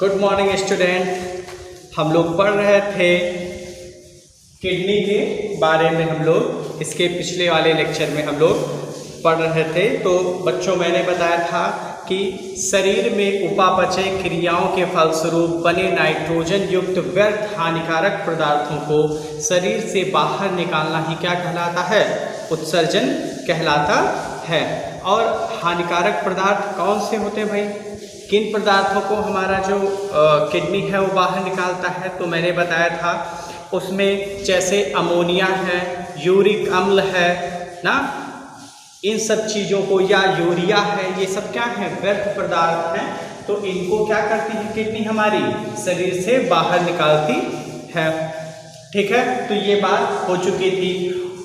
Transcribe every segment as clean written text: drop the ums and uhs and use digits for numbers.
Good morning student. हम लोग पढ़ रहे थे किडनी के बारे में। हम लोग इसके पिछले वाले लेक्चर में हम लोग पढ़ रहे थे। तो बच्चों, मैंने बताया था कि शरीर में उपापचय क्रियाओं के फलस्वरूप बने नाइट्रोजन युक्त व्यर्थ हानिकारक पदार्थों को शरीर से बाहर निकालना ही क्या कहलाता है? उत्सर्जन कहलाता है। और हानिकारक पदार्थ कौन से होते हैं भाई? किन पदार्थों को हमारा जो किडनी है वो बाहर निकालता है? तो मैंने बताया था उसमें जैसे अमोनिया है, यूरिक अम्ल है ना, इन सब चीज़ों को, या यूरिया है, ये सब क्या है? व्यर्थ पदार्थ हैं। तो इनको क्या करती है किडनी हमारी? शरीर से बाहर निकालती है। ठीक है, तो ये बात हो चुकी थी।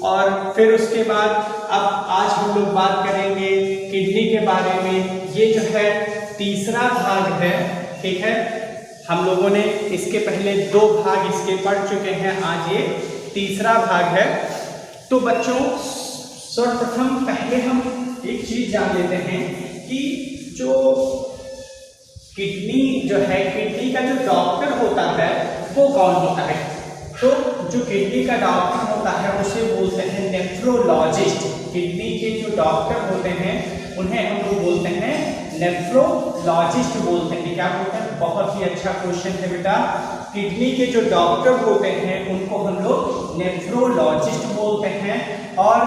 और फिर उसके बाद अब आज हम लोग बात करेंगे किडनी के बारे में। ये जो है तीसरा भाग है। ठीक है, हम लोगों ने इसके पहले 2 भाग इसके पढ़ चुके हैं, आज ये तीसरा भाग है। तो बच्चों, सर्वप्रथम पहले हम एक चीज जान लेते हैं कि जो किडनी जो है, किडनी का जो डॉक्टर होता है वो कौन होता है? तो जो किडनी का डॉक्टर होता है उसे बोलते हैं नेफ्रोलॉजिस्ट। किडनी के जो डॉक्टर होते हैं उन्हें हम लोग बोलते हैं नेफ्रोलॉजिस्ट बोलते हैं। क्या बोलते हैं? बहुत ही अच्छा क्वेश्चन है बेटा। किडनी के जो डॉक्टर होते हैं उनको हम लोग नेफ्रोलॉजिस्ट बोलते हैं। और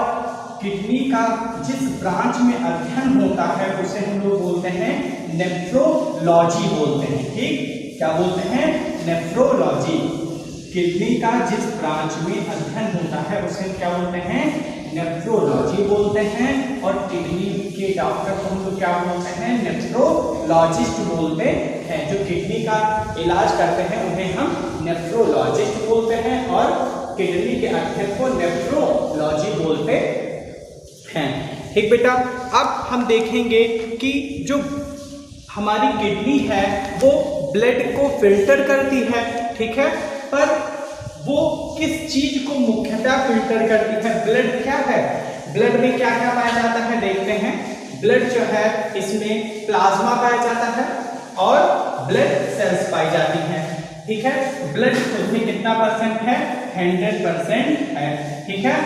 किडनी का जिस ब्रांच में अध्ययन होता है उसे हम लोग बोलते हैं नेफ्रोलॉजी बोलते हैं। ठीक, क्या बोलते हैं? नेफ्रोलॉजी। किडनी का जिस ब्रांच में अध्ययन होता है उसे क्या बोलते हैं? नेफ्रोलॉजी बोलते हैं। और किडनी के डॉक्टर को हम लोग क्या बोलते हैं? नेफ्रोलॉजिस्ट बोलते हैं। जो किडनी का इलाज करते हैं उन्हें हम नेफ्रोलॉजिस्ट बोलते हैं और किडनी के अध्ययन को नेफ्रोलॉजी बोलते हैं। ठीक बेटा, अब हम देखेंगे कि जो हमारी किडनी है वो ब्लड को फिल्टर करती है। ठीक है, पर वो किस चीज को मुख्यतः फिल्टर करती है? ब्लड क्या है? ब्लड में क्या क्या पाया जाता है देखते हैं। ब्लड जो है इसमें प्लाज्मा पाया जाता है और ब्लड सेल्स पाई जाती हैं। ठीक है, ब्लड उसमें कितना परसेंट है? 100% है। ठीक है,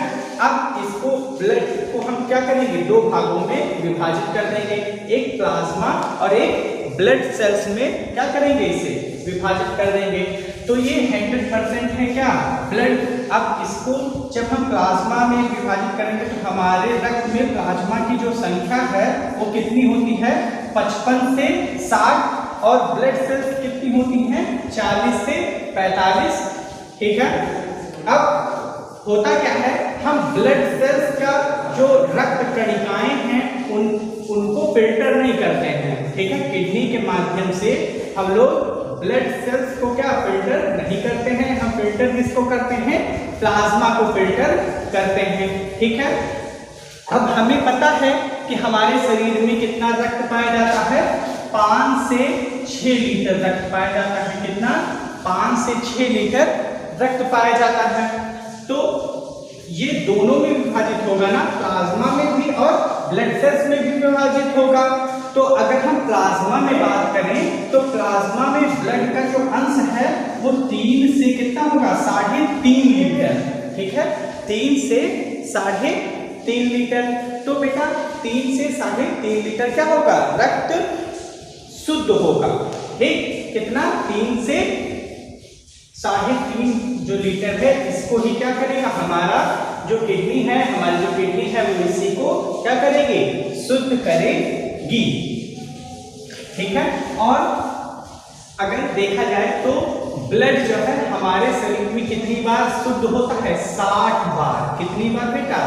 अब इसको ब्लड को हम क्या करेंगे? 2 भागों में विभाजित कर देंगे, एक प्लाज्मा और एक ब्लड सेल्स में क्या करेंगे? इसे विभाजित कर देंगे। तो ये 100% है क्या? ब्लड। अब इसको जब हम प्लाज्मा में विभाजित करेंगे तो हमारे रक्त में प्लाज्मा की जो संख्या है वो कितनी होती है? 55 से 60। और ब्लड सेल्स कितनी होती हैं? 40 से 45। ठीक है, अब होता क्या है, हम ब्लड सेल्स का जो रक्त कणिकाएं हैं उनको फिल्टर नहीं करते हैं। ठीक है, किडनी के माध्यम से हम लोग ब्लड सेल्स को क्या फिल्टर नहीं करते हैं। हम फिल्टर किसको करते हैं? प्लाज्मा को फिल्टर करते हैं। ठीक है, अब हमें पता है कि हमारे शरीर में कितना रक्त पाया जाता है? 5 से 6 लीटर रक्त पाया जाता है। कितना? 5 से 6 लीटर रक्त पाया जाता है। तो ये दोनों में विभाजित होगा ना, प्लाज्मा में भी और ब्लड सेल्स में भी विभाजित होगा। तो अगर हम प्लाज्मा में बात करें तो प्लाज्मा में ब्लड का जो अंश है वो 3 से कितना होगा? 3.5 लीटर। ठीक है, 3 से 3.5 लीटर। तो बेटा 3 से 3.5 लीटर क्या होगा? रक्त शुद्ध होगा। ठीक, कितना? 3 से 3.5 जो लीटर है इसको ही क्या करेगा? हमारा जो किडनी है, हमारी जो किडनी है वो इसी को क्या करेगी? शुद्ध करेगी। ठीक है, और अगर देखा जाए तो ब्लड जो है हमारे शरीर में कितनी बार शुद्ध होता है? 60 बार। कितनी बार बेटा?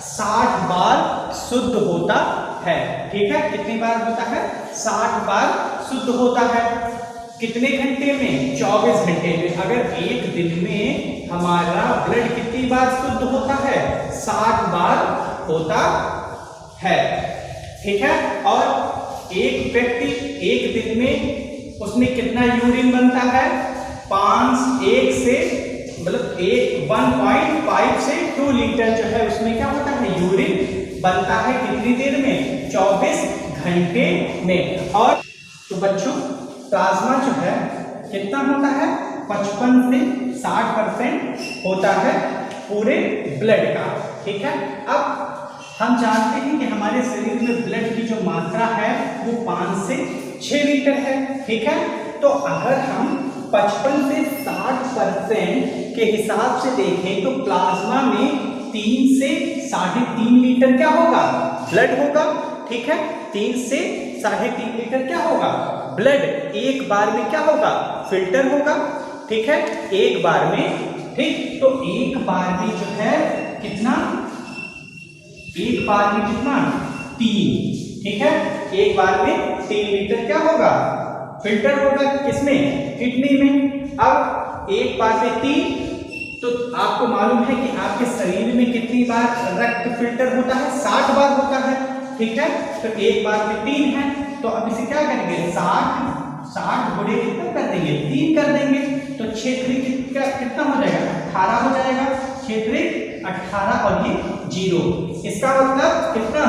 60 बार शुद्ध होता है। ठीक है, कितनी बार होता है? 60 बार शुद्ध होता है। कितने घंटे में? 24 घंटे में। अगर एक दिन में हमारा ब्लड कितनी बार शुद्ध होता है? 60 बार होता है। ठीक है, और एक व्यक्ति एक दिन में उसमें कितना यूरिन बनता है? 1 से 1.5 से 2 लीटर जो है उसमें क्या होता है? यूरिन बनता है। कितनी देर में? 24 घंटे में। और तो बच्चों प्लाज्मा जो है कितना होता है, 55 से 60% होता है पूरे ब्लड का। ठीक है, अब हम जानते हैं कि हमारे शरीर में ब्लड की जो मात्रा है वो 5 से 6 लीटर है। ठीक है, तो अगर हम 55 से 60% के हिसाब से देखें तो प्लाज्मा में 3 से 3.5 लीटर क्या होगा, ब्लड होगा। ठीक है, 3 से 3.5 लीटर क्या होगा, ब्लड एक बार में क्या होगा, फिल्टर होगा। ठीक है, एक बार में। ठीक, तो एक बार में जो है कितना, एक बार में कितना, 3। ठीक है, एक बार में 3 लीटर क्या होगा, फिल्टर होगा, किसमें, किडनी में। अब एक बार में 3, तो आपको मालूम है कि आपके शरीर में कितनी बार रक्त फिल्टर होता है, 60 बार होता है। ठीक है, तो एक बार में 3 है, तो अब इसे क्या करेंगे, 60 गुणे कितना कर देंगे, 3 कर देंगे, तो 6 कितना हो जाएगा, 18 हो जाएगा। 6 18 और ये 0, इसका मतलब कितना,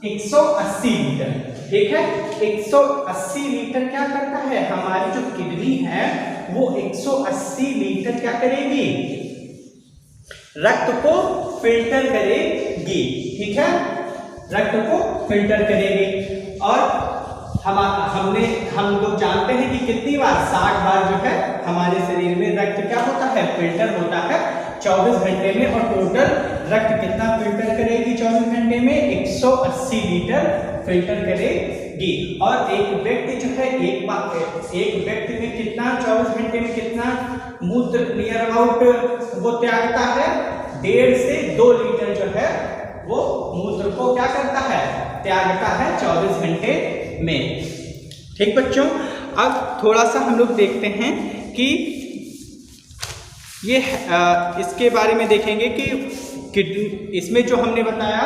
180 लीटर। ठीक है, 180 लीटर क्या करता है, हमारी जो किडनी है वो 180 लीटर क्या करेगी, रक्त को फिल्टर करेगी। ठीक है, रक्त को फिल्टर करेगी। और हम लोग जानते हैं कि कितनी बार, 60 बार जो है हमारे शरीर में रक्त क्या होता है, फिल्टर होता है 24 घंटे में। और टोटल रक्त कितना फिल्टर करेगी 24 घंटे में, 180 लीटर फिल्टर करेगी। और एक व्यक्ति जो है एक व्यक्ति में कितना 24 घंटे में कितना मूत्र नियर अबाउट वो त्यागता है, 1.5 से 2 लीटर जो है वो मूत्र को क्या करता है, त्यागता है 24 घंटे में। ठीक बच्चों, अब थोड़ा सा हम लोग देखते हैं कि ये इसके बारे में देखेंगे कि किडनी, इसमें जो हमने बताया,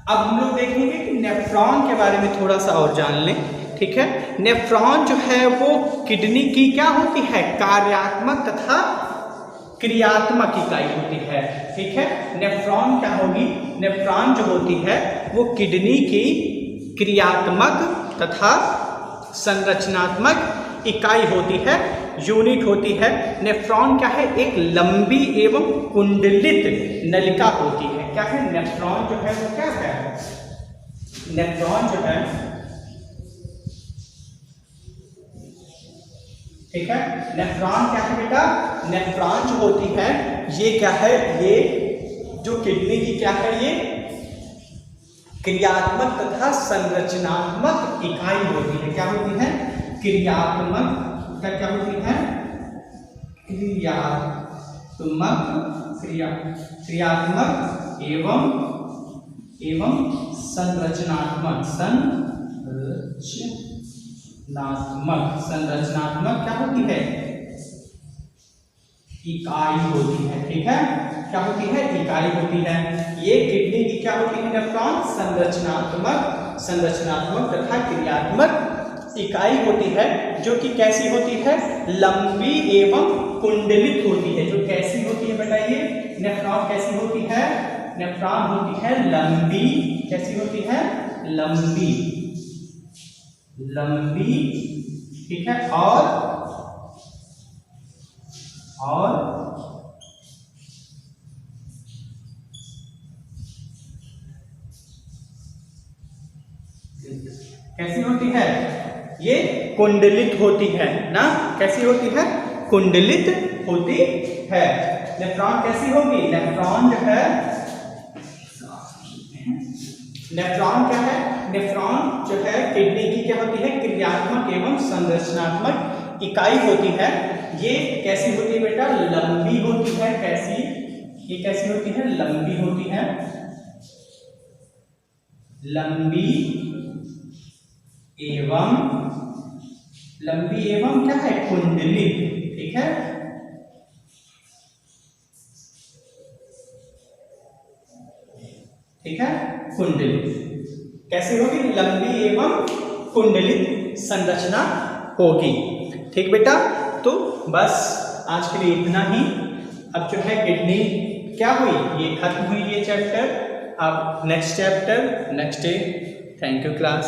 अब हम लोग देखेंगे कि नेफ्रॉन के बारे में थोड़ा सा और जान लें। ठीक है, नेफ्रॉन जो है वो किडनी की क्या होती है, कार्यात्मक तथा क्रियात्मक इकाई होती है। ठीक है, नेफ्रॉन क्या होगी, नेफ्रॉन जो होती है वो किडनी की क्रियात्मक तथा संरचनात्मक इकाई होती है, यूनिट होती है। नेफ्रॉन क्या है, एक लंबी एवं कुंडलित नलिका होती है। क्या है, नेफ्रॉन जो है वो क्या है, नेफ्रॉन जो है, ठीक है, नेफ्रॉन क्या है बेटा, नेफ्रॉन जो होती है ये क्या है, ये जो किडनी की क्या है, ये क्रियात्मक तथा संरचनात्मक इकाई होती है। क्या होती है, क्रियात्मक, क्या होती है, क्रियात्मक एवं संरचनात्मक, संरचनात्मक क्या होती है, इकाई होती है। ठीक है, क्या होती है, इकाई होती है। ये किडनी की क्या होती है, नेफ्रॉन संरचनात्मक तथा क्रियात्मक इकाई होती है, जो कि कैसी होती है, लंबी एवं कुंडलित होती है। जो कैसी होती है बताइए, नेफ्रॉन कैसी होती है, नेफ्रॉन होती है लंबी, कैसी होती है, लंबी, ठीक है, और कैसी होती है, ये कुंडलित होती है ना, कैसी होती है, कुंडलित होती है। नेफ्रॉन कैसी होगी, नेफ्रॉन जो है, नेफ्रॉन क्या है, नेफ्रॉन जो है किडनी की क्या होती है, क्रियात्मक एवं संरचनात्मक इकाई होती है। ये कैसी होती है बेटा, लंबी होती है। कैसी, ये कैसी होती है, लंबी होती है, लंबी एवं क्या है, कुंडलित। ठीक है, ठीक है, कुंडलित कैसे होगी, लंबी एवं कुंडलित संरचना होगी। ठीक बेटा, तो बस आज के लिए इतना ही। अब जो है किडनी क्या हुई, ये खत्म हुई ये चैप्टर। अब next chapter next day. Thank you class.